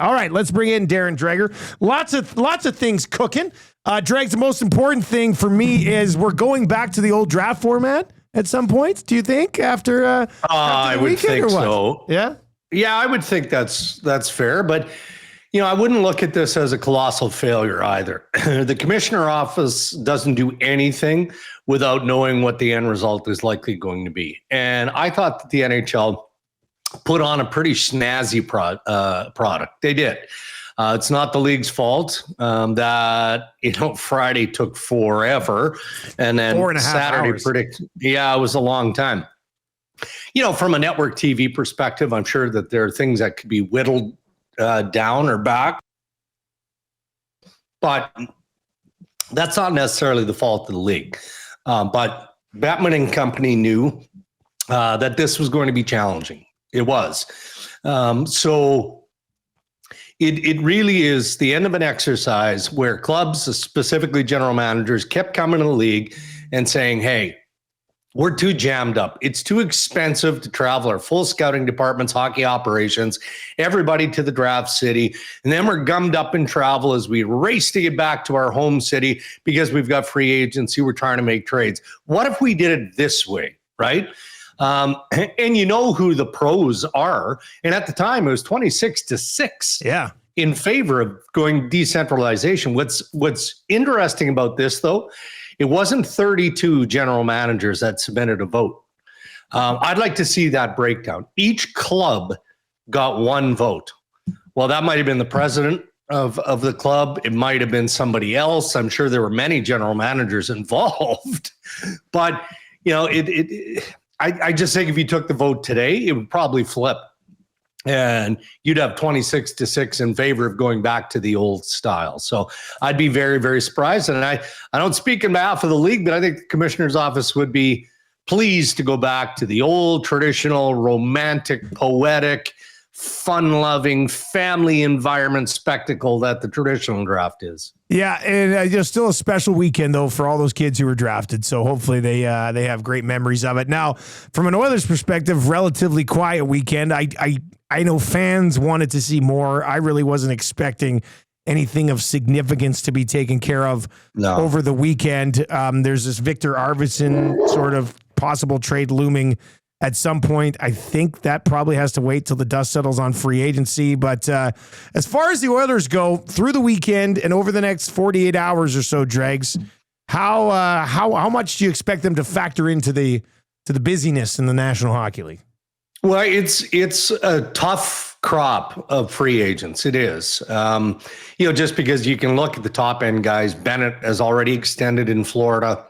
All right, let's bring in Darren Dreger. Lots of things cooking. Dregs, the most important thing for me is we're going back to the old draft format at some point. Do you think after I would think so. Yeah. Yeah, I would think that's fair, but I wouldn't look at this as a colossal failure either. The commissioner office doesn't do anything without knowing what the end result is likely going to be. And I thought that the NHL put on a pretty snazzy product. They did. It's not the league's fault that Friday took forever, and then 4.5 Saturday hours. It was a long time. From a network TV perspective, I'm sure that there are things that could be whittled down or back, but that's not necessarily the fault of the league. But Batman and company knew that this was going to be challenging. It was. So it really is the end of an exercise where clubs, specifically general managers, kept coming to the league and saying, hey, we're too jammed up. It's too expensive to travel our full scouting departments, hockey operations, everybody to the draft city. And then we're gummed up in travel as we race to get back to our home city because we've got free agency. We're trying to make trades. What if we did it this way, right? And you know who the pros are. And at the time, it was 26-6 in favor of going decentralization. What's interesting about this, though, it wasn't 32 general managers that submitted a vote. I'd like to see that breakdown. Each club got one vote. Well, that might have been the president of the club. It might have been somebody else. I'm sure there were many general managers involved. But, I just think if you took the vote today, it would probably flip. And you'd have 26-6 in favor of going back to the old style. So I'd be very, very surprised. And I don't speak on behalf of the league, but I think the commissioner's office would be pleased to go back to the old traditional, romantic, poetic, fun-loving, family environment spectacle that the traditional draft is. Yeah, and still a special weekend, though, for all those kids who were drafted. So hopefully they have great memories of it. Now, from an Oilers perspective, relatively quiet weekend. I know fans wanted to see more. I really wasn't expecting anything of significance to be taken care of over the weekend. There's this Victor Arvidsson sort of possible trade looming at some point. I think that probably has to wait till the dust settles on free agency. But as far as the Oilers go through the weekend and over the next 48 hours or so, Dregs, how much do you expect them to factor into the busyness in the National Hockey League? Well, it's a tough crop of free agents. It is, just because you can look at the top end guys. Bennett has already extended in Florida.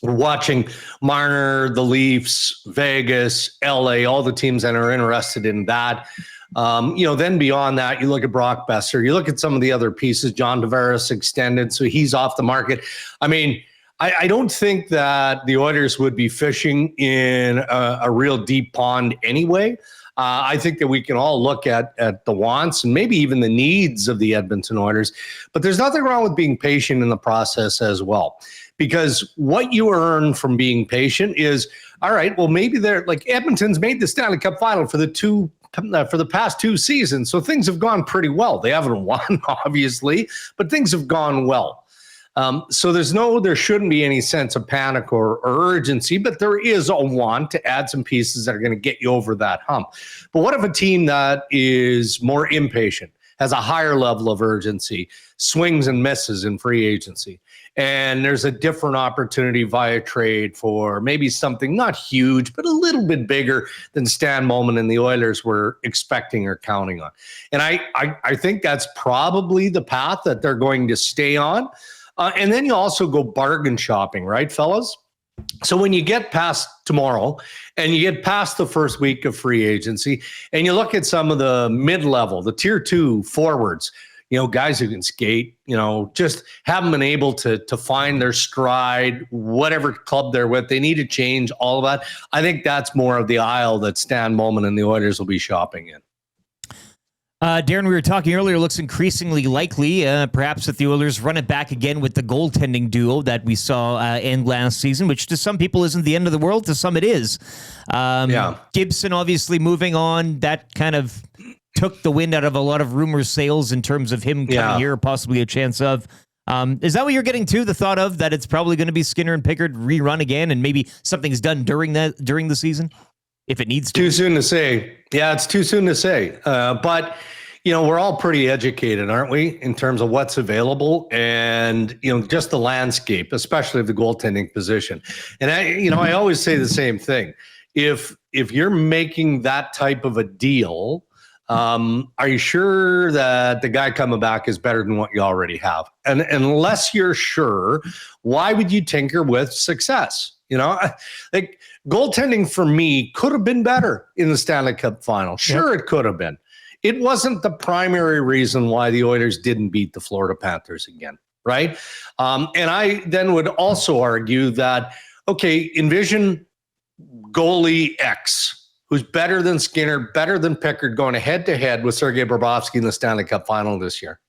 We're watching Marner, the Leafs, Vegas, LA, all the teams that are interested in that. Then beyond that, you look at Brock Boeser, you look at some of the other pieces. John Tavares extended, so he's off the market. I mean, I don't think that the Oilers would be fishing in a real deep pond anyway. I think that we can all look at the wants and maybe even the needs of the Edmonton Oilers, but there's nothing wrong with being patient in the process as well. Because what you earn from being patient is, all right, well, maybe they're like Edmonton's made the Stanley Cup final for the past 2 seasons. So things have gone pretty well. They haven't won, obviously, but things have gone well. So there shouldn't be any sense of panic or urgency, but there is a want to add some pieces that are going to get you over that hump. But what if a team that is more impatient, has a higher level of urgency, swings and misses in free agency, and there's a different opportunity via trade for maybe something not huge, but a little bit bigger than Stan Bowman and the Oilers were expecting or counting on. And I think that's probably the path that they're going to stay on. And then you also go bargain shopping, right, fellas? So when you get past tomorrow and you get past the first week of free agency and you look at some of the mid-level, the tier 2 forwards, guys who can skate, just haven't been able to find their stride, whatever club they're with, they need to change all of that. I think that's more of the aisle that Stan Bowman and the Oilers will be shopping in. Darren, we were talking earlier, looks increasingly likely, perhaps that the Oilers run it back again with the goaltending duo that we saw end last season, which to some people isn't the end of the world. To some it is. Gibson obviously moving on. That kind of took the wind out of a lot of rumor sales in terms of him coming here, possibly a chance of. Is that what you're getting to? The thought of that it's probably going to be Skinner and Pickard rerun again, and maybe something's done during the season, if it needs to. Too soon to say. Yeah, it's too soon to say. But we're all pretty educated, aren't we, in terms of what's available and just the landscape, especially of the goaltending position. And I always say the same thing. If you're making that type of a deal, are you sure that the guy coming back is better than what you already have? And unless you're sure, why would you tinker with success? Like goaltending for me could have been better in the Stanley Cup final. Sure, it could have been. It wasn't the primary reason why the Oilers didn't beat the Florida Panthers again, right? And I then would also argue that, okay, envision goalie X, who's better than Skinner, better than Pickard, going head-to-head with Sergei Bobrovsky in the Stanley Cup final this year.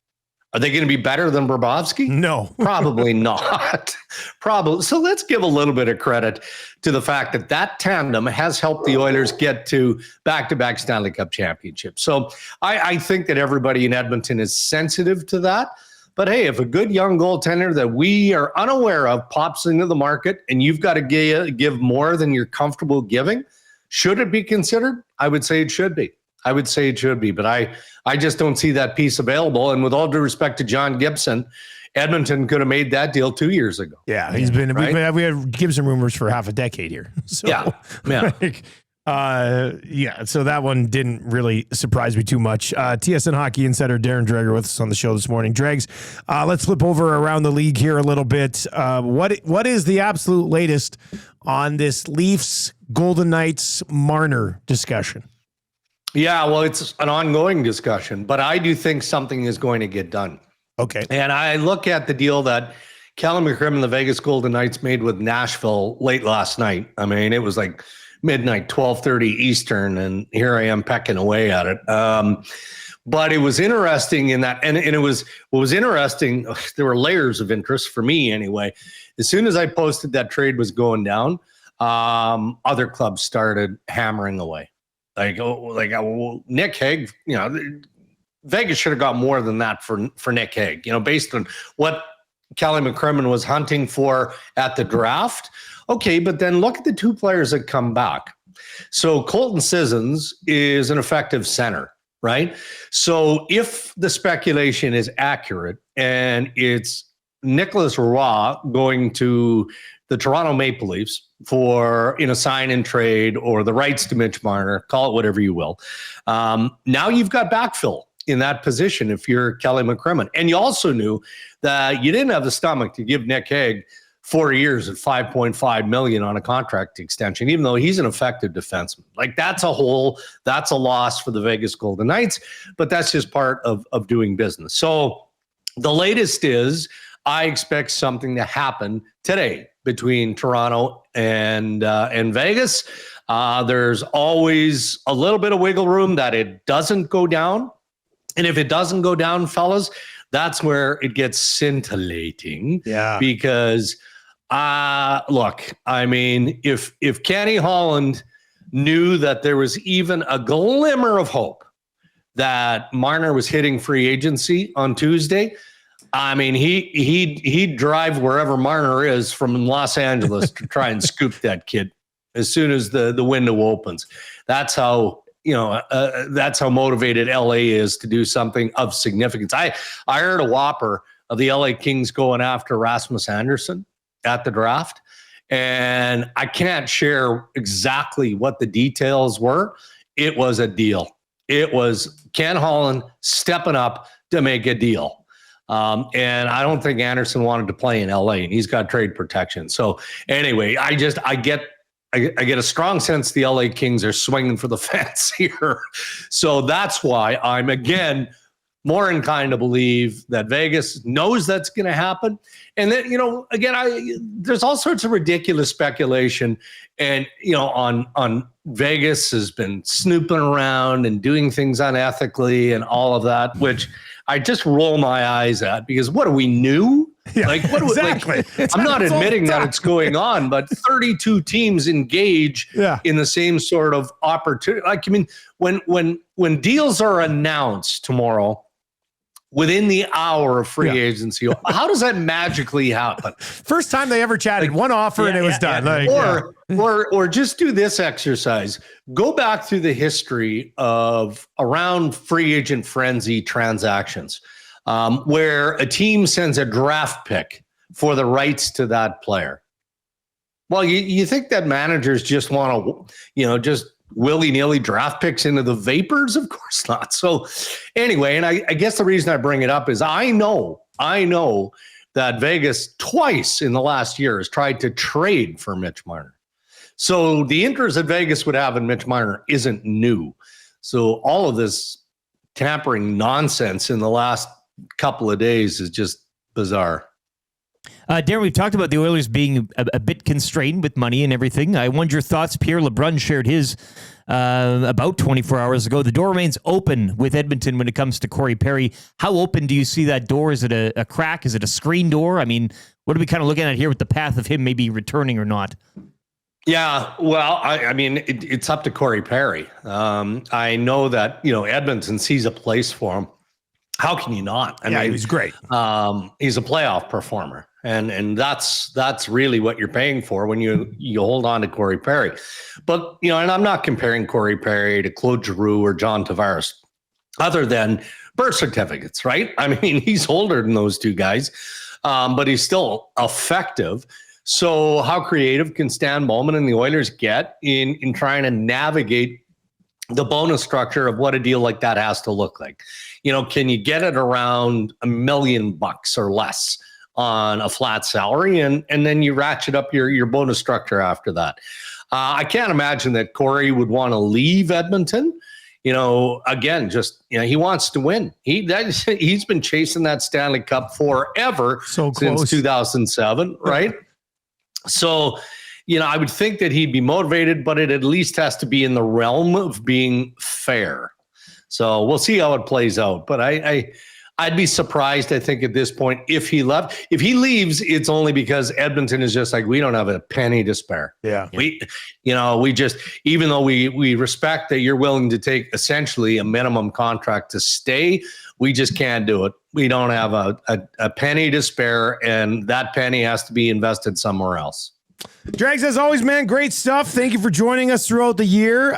Are they going to be better than Bobrovsky? No. Probably not. Probably. So let's give a little bit of credit to the fact that tandem has helped the Oilers get to back-to-back Stanley Cup championships. So I think that everybody in Edmonton is sensitive to that. But hey, if a good young goaltender that we are unaware of pops into the market and you've got to give more than you're comfortable giving, should it be considered? I would say it should be. But I just don't see that piece available. And with all due respect to John Gibson, Edmonton could have made that deal 2 years ago. Yeah, he's been. Right? We had Gibson rumors for half a decade here. So, yeah. So that one didn't really surprise me too much. TSN Hockey Insider Darren Dreger with us on the show this morning. Dregs, let's flip over around the league here a little bit. What is the absolute latest on this Leafs Golden Knights Marner discussion? Yeah, well, it's an ongoing discussion, but I do think something is going to get done. Okay. And I look at the deal that Callum McCrimmon and the Vegas Golden Knights made with Nashville late last night. I mean, it was like midnight, 12:30 Eastern, and here I am pecking away at it. But it was interesting in that, and it was what was interesting. There were layers of interest for me anyway. As soon as I posted that trade was going down, other clubs started hammering away. Nick Hague, Vegas should have got more than that for Nick Hague, based on what Kelly McCrimmon was hunting for at the draft. Okay, but then look at the two players that come back. So Colton Sissons is an effective center, right? So if the speculation is accurate and it's Nicholas Roy going to the Toronto Maple Leafs for sign and trade or the rights to Mitch Marner, call it whatever you will. Now you've got backfill in that position if you're Kelly McCrimmon. And you also knew that you didn't have the stomach to give Nick Hague 4 years at $5.5 million on a contract extension, even though he's an effective defenseman. Like that's a loss for the Vegas Golden Knights, but that's just part of doing business. So the latest is I expect something to happen today between Toronto and Vegas. There's always a little bit of wiggle room that it doesn't go down. And if it doesn't go down, fellas, that's where it gets scintillating. Yeah. Because, look, I mean, if Kenny Holland knew that there was even a glimmer of hope that Marner was hitting free agency on Tuesday, I mean, he'd drive wherever Marner is from Los Angeles to try and scoop that kid as soon as the window opens. That's how motivated LA is to do something of significance. I heard a whopper of the LA Kings going after Rasmus Anderson at the draft, and I can't share exactly what the details were. It was a deal. It was Ken Holland stepping up to make a deal. And I don't think Anderson wanted to play in LA, and he's got trade protection. So anyway, I get a strong sense the LA Kings are swinging for the fence here. So that's why I'm, again, more inclined to believe that Vegas knows that's going to happen. And then, there's all sorts of ridiculous speculation. And, on Vegas has been snooping around and doing things unethically and all of that, which I just roll my eyes at, because what are we new? Yeah, like what? exactly. I'm not admitting that it's going on, but 32 teams engage in the same sort of opportunity. Like, I mean, when deals are announced tomorrow, within the hour of free agency, how does that magically happen? First time they ever chatted, one offer and it was done. Or just do this exercise. Go back through the history of around free agent frenzy transactions, where a team sends a draft pick for the rights to that player. Well, you think that managers just want to, just willy-nilly draft picks into the vapors? Of course not. So anyway, and I guess the reason I bring it up is I know that Vegas twice in the last year has tried to trade for Mitch Marner. So the interest that Vegas would have in Mitch Marner isn't new. So all of this tampering nonsense in the last couple of days is just bizarre. Darren, we've talked about the Oilers being a bit constrained with money and everything. I wonder your thoughts. Pierre LeBrun shared his about 24 hours ago. The door remains open with Edmonton when it comes to Corey Perry. How open do you see that door? Is it a crack? Is it a screen door? I mean, what are we kind of looking at here with the path of him maybe returning or not? Yeah, well, I mean, it's up to Corey Perry. I know that, Edmonton sees a place for him. How can you not? I mean, he's great. He's a playoff performer. And that's really what you're paying for when you hold on to Corey Perry. But, and I'm not comparing Corey Perry to Claude Giroux or John Tavares, other than birth certificates, right? I mean, he's older than those two guys, but he's still effective. So how creative can Stan Bowman and the Oilers get in trying to navigate the bonus structure of what a deal like that has to look like? Can you get it around $1 million or less on a flat salary, and then you ratchet up your bonus structure after that? I can't imagine that Corey would want to leave Edmonton. Again, just he wants to win. He's been chasing that Stanley Cup forever, since 2007, right? So, I would think that he'd be motivated, but it at least has to be in the realm of being fair. So we'll see how it plays out. But I'd be surprised, I think, at this point, if he left. If he leaves, it's only because Edmonton is just like, we don't have a penny to spare. Yeah. We just, even though we respect that you're willing to take essentially a minimum contract to stay, we just can't do it. We don't have a penny to spare, and that penny has to be invested somewhere else. Drags, as always, man, great stuff. Thank you for joining us throughout the year.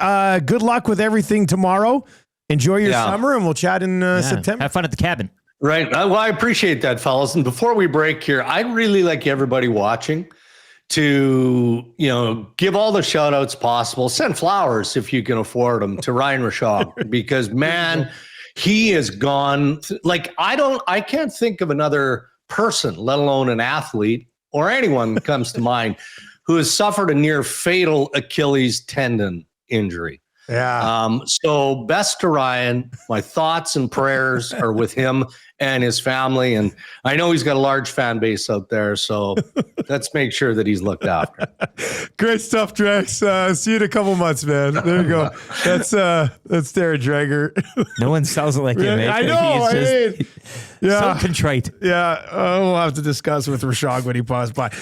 Good luck with everything tomorrow. Enjoy your summer, and we'll chat in September. Have fun at the cabin. Right. Well, I appreciate that, fellas. And before we break here, I'd really like everybody watching to, give all the shout outs possible. Send flowers if you can afford them to Ryan Rishaug, because, man, he has gone I can't think of another person, let alone an athlete or anyone that comes to mind, who has suffered a near fatal Achilles tendon injury. Yeah. So best to Ryan. My thoughts and prayers are with him and his family. And I know he's got a large fan base out there, so let's make sure that he's looked after. Great stuff, Drex. See you in a couple months, man. There you go. That's Darren Dreger. No one sounds like him. I know. So contrite. Yeah. We'll have to discuss with Rishaug when he passes by.